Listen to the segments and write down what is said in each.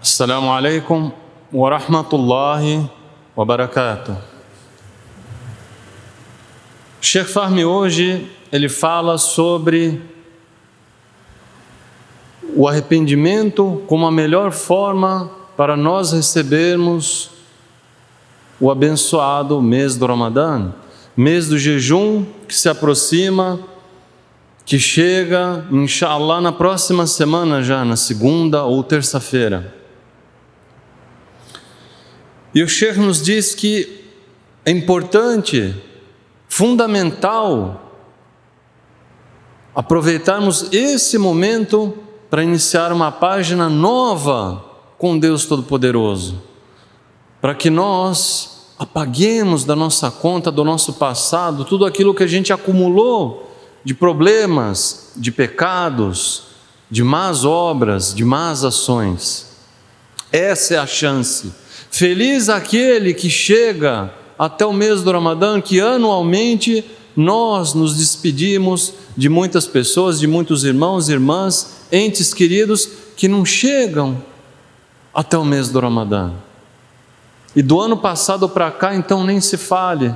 Assalamu alaikum wa rahmatullahi wa barakatuh. Sheikh Fahmy hoje ele fala sobre o arrependimento como a melhor forma para nós recebermos o abençoado mês do Ramadã, mês do jejum que se aproxima, que chega, inshallah, na próxima semana já, na segunda ou terça-feira. E o Sheikh nos diz que é importante, fundamental, aproveitarmos esse momento para iniciar uma página nova com Deus Todo-Poderoso, para que nós apaguemos da nossa conta, do nosso passado, tudo aquilo que a gente acumulou de problemas, de pecados, de más obras, de más ações. Essa é a chance. Feliz aquele que chega até o mês do Ramadã, que anualmente nós nos despedimos de muitas pessoas, de muitos irmãos e irmãs, entes queridos que não chegam até o mês do Ramadã. E do ano passado para cá, então, nem se fale.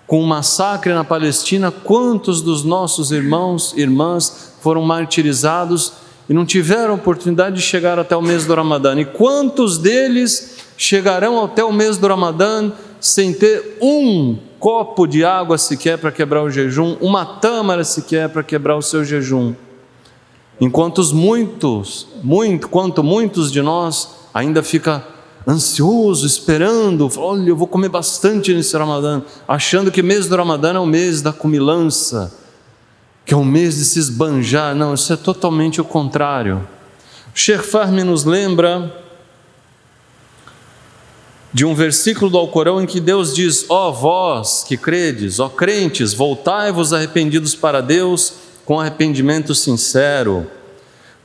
Com o massacre na Palestina, quantos dos nossos irmãos e irmãs foram martirizados e não tiveram oportunidade de chegar até o mês do Ramadã? E quantos deles chegarão até o mês do Ramadã sem ter um copo de água sequer para quebrar o jejum, uma tâmara sequer para quebrar o seu jejum? Enquanto muitos de nós ainda ficam ansioso, esperando, olha, eu vou comer bastante nesse Ramadã, achando que mês do Ramadã é o mês da comilança, que é o mês de se esbanjar. Não, isso é totalmente o contrário. O Sheikh Fahmy nos lembra de um versículo do Alcorão em que Deus diz: ó vós que credes, ó crentes, voltai-vos arrependidos para Deus com arrependimento sincero.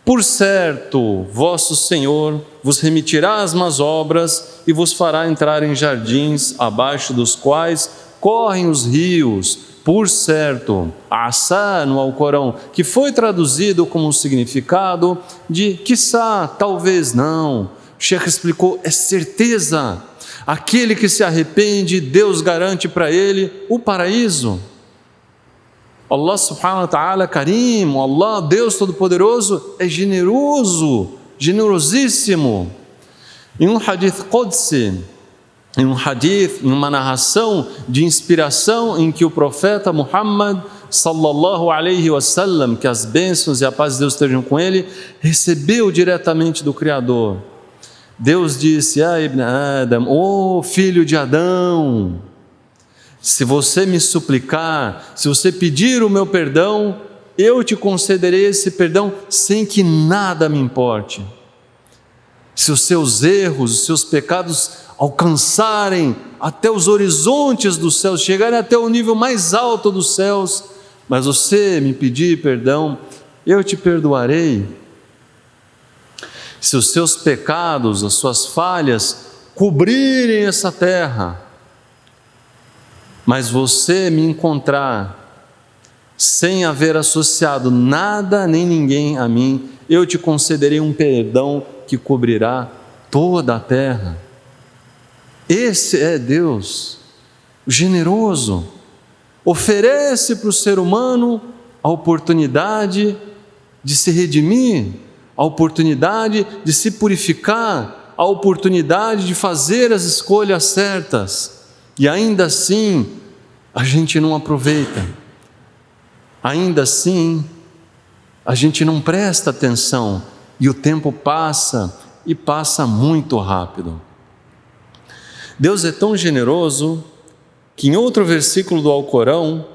Por certo, vosso Senhor vos remitirá as más obras e vos fará entrar em jardins, abaixo dos quais correm os rios. Por certo, assá no Alcorão, que foi traduzido como um significado de quiçá, talvez não. O Sheikh explicou, é certeza. Aquele que se arrepende, Deus garante para ele o paraíso. Allah subhanahu wa ta'ala karim, Allah, Deus Todo-Poderoso, é generoso, generosíssimo. Em um hadith qudsi, em uma narração de inspiração em que o profeta Muhammad sallallahu alaihi wasallam, que as bênçãos e a paz de Deus estejam com ele, recebeu diretamente do Criador. Deus disse: "Ya ibn Adam, ó filho de Adão, se você me suplicar, se você pedir o meu perdão, eu te concederei esse perdão sem que nada me importe. Se os seus erros, os seus pecados alcançarem até os horizontes dos céus, chegarem até o nível mais alto dos céus, mas você me pedir perdão, eu te perdoarei. Se os seus pecados, as suas falhas cobrirem essa terra, mas você me encontrar sem haver associado nada nem ninguém a mim, eu te concederei um perdão que cobrirá toda a terra." Esse é Deus, generoso, oferece para o ser humano a oportunidade de se redimir, a oportunidade de se purificar, a oportunidade de fazer as escolhas certas, e ainda assim a gente não aproveita, ainda assim a gente não presta atenção, e o tempo passa, e passa muito rápido. Deus é tão generoso que em outro versículo do Alcorão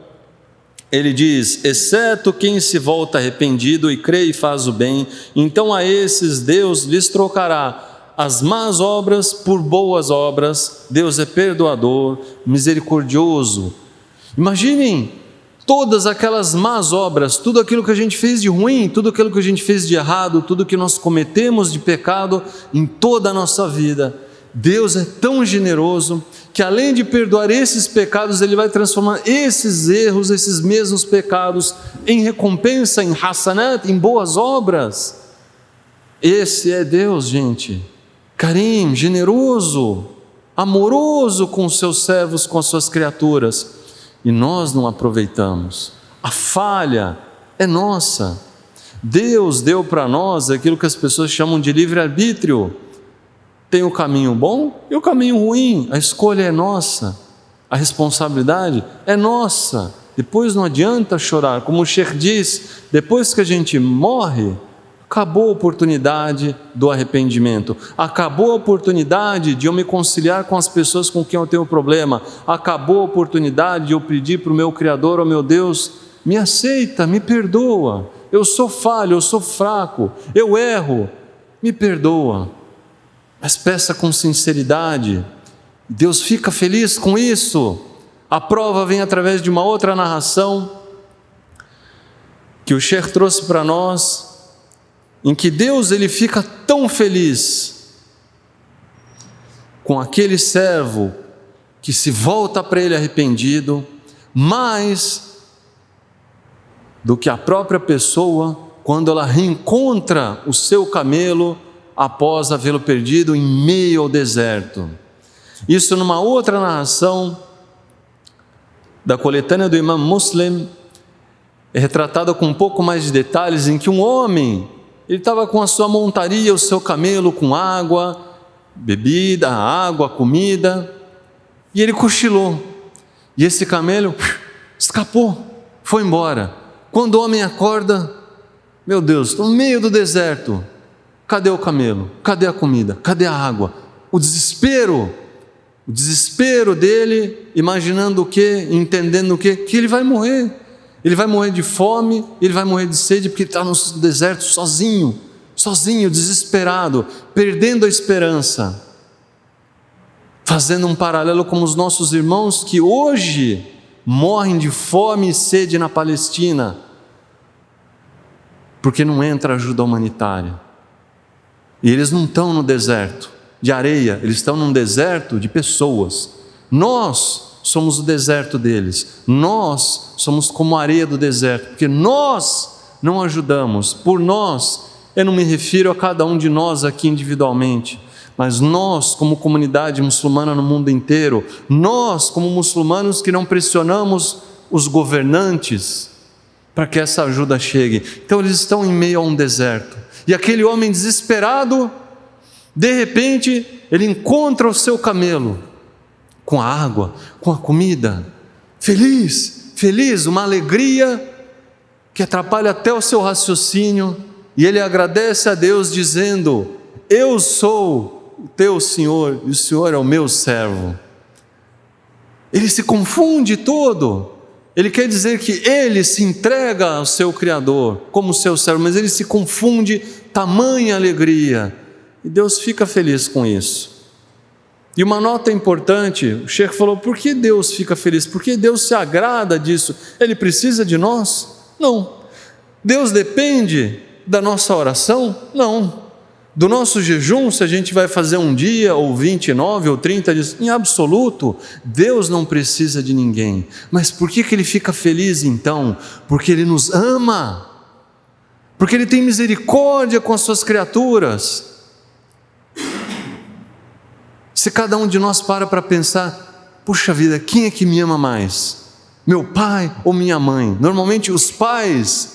ele diz: exceto quem se volta arrependido e crê e faz o bem, então a esses Deus lhes trocará as más obras por boas obras. Deus é perdoador, misericordioso. Imaginem todas aquelas más obras, tudo aquilo que a gente fez de ruim, tudo aquilo que a gente fez de errado, tudo que nós cometemos de pecado em toda a nossa vida. Deus é tão generoso que, além de perdoar esses pecados, Ele vai transformar esses erros, esses mesmos pecados, em recompensa, em hasanat, em boas obras. Esse é Deus, gente. Carim, generoso, amoroso com os seus servos, com as suas criaturas, e nós não aproveitamos. A falha é nossa. Deus deu para nós aquilo que as pessoas chamam de livre-arbítrio. Tem o caminho bom e o caminho ruim. A escolha é nossa. A responsabilidade é nossa. Depois não adianta chorar. Como o Sheikh diz, depois que a gente morre, acabou a oportunidade do arrependimento. Acabou a oportunidade de eu me conciliar com as pessoas com quem eu tenho problema. Acabou a oportunidade de eu pedir para o meu Criador, ó meu Deus, me aceita, me perdoa. Eu sou falho, eu sou fraco, eu erro, me perdoa. Mas peça com sinceridade. Deus fica feliz com isso. A prova vem através de uma outra narração que o Sheikh trouxe para nós, em que Deus ele fica tão feliz com aquele servo que se volta para ele arrependido, mais do que a própria pessoa quando ela reencontra o seu camelo após havê-lo perdido em meio ao deserto. Isso numa outra narração da coletânea do Imam Muslim, é retratada com um pouco mais de detalhes, em que um homem, ele estava com a sua montaria, o seu camelo com água, bebida, água, comida, e ele cochilou, e esse camelo escapou, foi embora. Quando o homem acorda, meu Deus, estou no meio do deserto, cadê o camelo? Cadê a comida? Cadê a água? O desespero dele, imaginando o quê? Entendendo o quê? Que ele vai morrer de fome, ele vai morrer de sede, porque ele está no deserto sozinho, desesperado, perdendo a esperança, fazendo um paralelo com os nossos irmãos que hoje morrem de fome e sede na Palestina, porque não entra ajuda humanitária, e eles não estão no deserto de areia, eles estão num deserto de pessoas. Nós somos o deserto deles, nós somos como a areia do deserto, porque nós não ajudamos. Por nós, eu não me refiro a cada um de nós aqui individualmente, mas nós como comunidade muçulmana no mundo inteiro, nós como muçulmanos que não pressionamos os governantes para que essa ajuda chegue. Então eles estão em meio a um deserto, e aquele homem desesperado, de repente, ele encontra o seu camelo, com a água, com a comida, feliz, uma alegria que atrapalha até o seu raciocínio, e ele agradece a Deus dizendo: eu sou o teu Senhor, e o Senhor é o meu servo. Ele se confunde todo, ele quer dizer que ele se entrega ao seu Criador, como seu servo, mas ele se confunde, tamanha alegria, e Deus fica feliz com isso. E uma nota importante, o Sheikh falou: por que Deus fica feliz? Porque Deus se agrada disso. Ele precisa de nós? Não. Deus depende da nossa oração? Não. Do nosso jejum, se a gente vai fazer um dia, ou 29, ou 30 dias, em absoluto, Deus não precisa de ninguém. Mas por que Ele fica feliz então? Porque Ele nos ama, porque Ele tem misericórdia com as suas criaturas. Se cada um de nós para pensar: puxa vida, quem é que me ama mais? Meu pai ou minha mãe? Normalmente os pais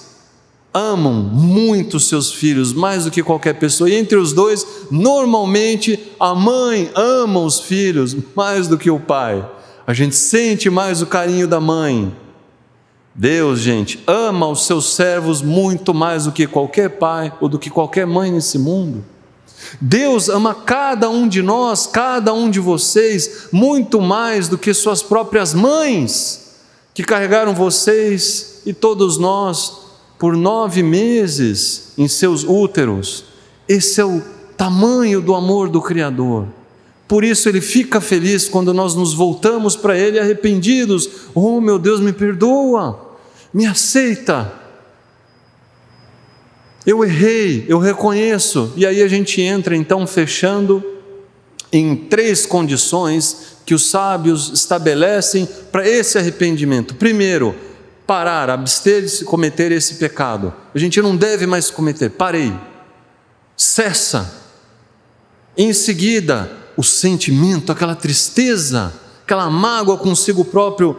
amam muito seus filhos, mais do que qualquer pessoa, e entre os dois, normalmente a mãe ama os filhos mais do que o pai. A gente sente mais o carinho da mãe. Deus, gente, ama os seus servos muito mais do que qualquer pai ou do que qualquer mãe nesse mundo. Deus ama cada um de nós, cada um de vocês, muito mais do que suas próprias mães, que carregaram vocês e todos nós por 9 meses em seus úteros. Esse é o tamanho do amor do Criador. Por isso Ele fica feliz quando nós nos voltamos para Ele arrependidos. Oh meu Deus, me perdoa, me aceita. Eu errei, eu reconheço. E aí a gente entra então fechando em 3 condições que os sábios estabelecem para esse arrependimento. Primeiro, parar, abster-se de cometer esse pecado. A gente não deve mais cometer. Parei, cessa, em seguida o sentimento, aquela tristeza, aquela mágoa consigo próprio,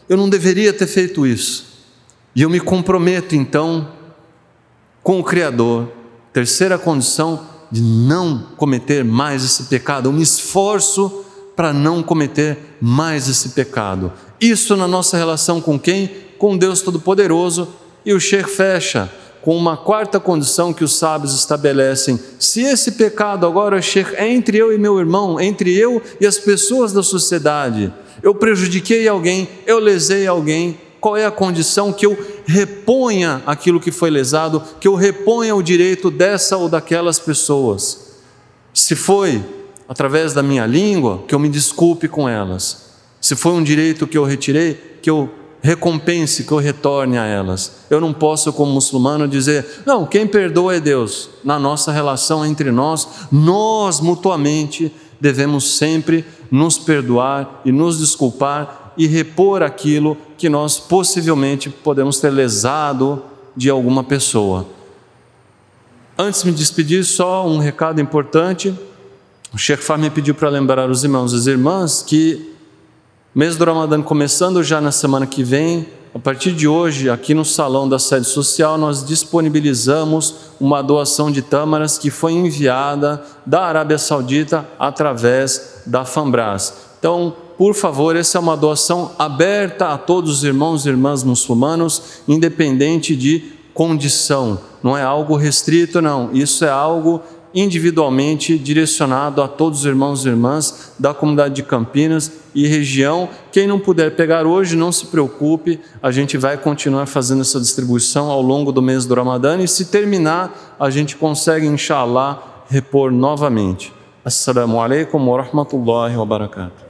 eu não deveria ter feito isso. E eu me comprometo então com o Criador, terceira condição, de não cometer mais esse pecado. Eu me esforço para não cometer mais esse pecado. Isso na nossa relação com quem? Com Deus Todo-Poderoso. E o Sheikh fecha com uma quarta condição que os sábios estabelecem. Se esse pecado agora, Sheikh, é entre eu e meu irmão, entre eu e as pessoas da sociedade, eu prejudiquei alguém, eu lesei alguém, qual é a condição? Que eu reponha aquilo que foi lesado, que eu reponha o direito dessa ou daquelas pessoas. Se foi através da minha língua, que eu me desculpe com elas. Se foi um direito que eu retirei, que eu recompense, que eu retorne a elas. Eu não posso, como muçulmano, dizer, não, quem perdoa é Deus. Na nossa relação entre nós mutuamente devemos sempre nos perdoar e nos desculpar e repor aquilo que nós possivelmente podemos ter lesado de alguma pessoa. Antes de me despedir, só um recado importante. O Sheikh Fahmy pediu para lembrar os irmãos e as irmãs que mês do Ramadã começando já na semana que vem, a partir de hoje, aqui no salão da sede social, nós disponibilizamos uma doação de tâmaras que foi enviada da Arábia Saudita através da Fambras. Então, por favor, essa é uma doação aberta a todos os irmãos e irmãs muçulmanos, independente de condição. Não é algo restrito, não. Isso é algo individualmente direcionado a todos os irmãos e irmãs da comunidade de Campinas e região. Quem não puder pegar hoje, não se preocupe, a gente vai continuar fazendo essa distribuição ao longo do mês do Ramadã e se terminar, a gente consegue, inshallah, repor novamente. Assalamu alaikum wa rahmatullahi wa barakatuh.